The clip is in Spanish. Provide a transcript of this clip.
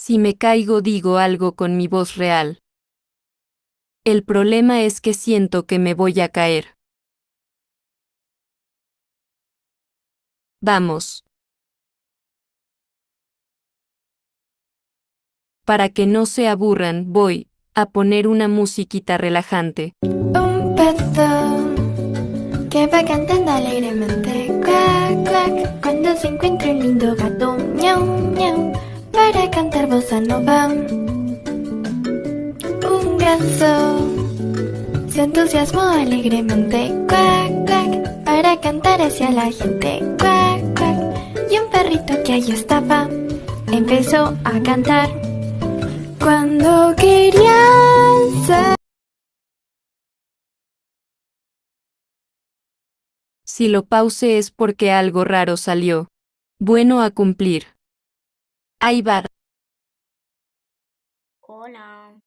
Si me caigo digo algo con mi voz real. El problema es que siento que me voy a caer. Vamos. Para que no se aburran, voy a poner una musiquita relajante. Un pato que va cantando alegremente, cuac, cuac, cuando se encuentra un lindo gato, miau, miau, para cantar bossa nova. Un ganso se entusiasmó alegremente, cuac, cuac, para cantar hacia la gente, cuac, cuac. Y un perrito que allí estaba empezó a cantar cuando quería ser. Si lo pause es porque algo raro salió. Bueno a cumplir. Ahí va. Hola.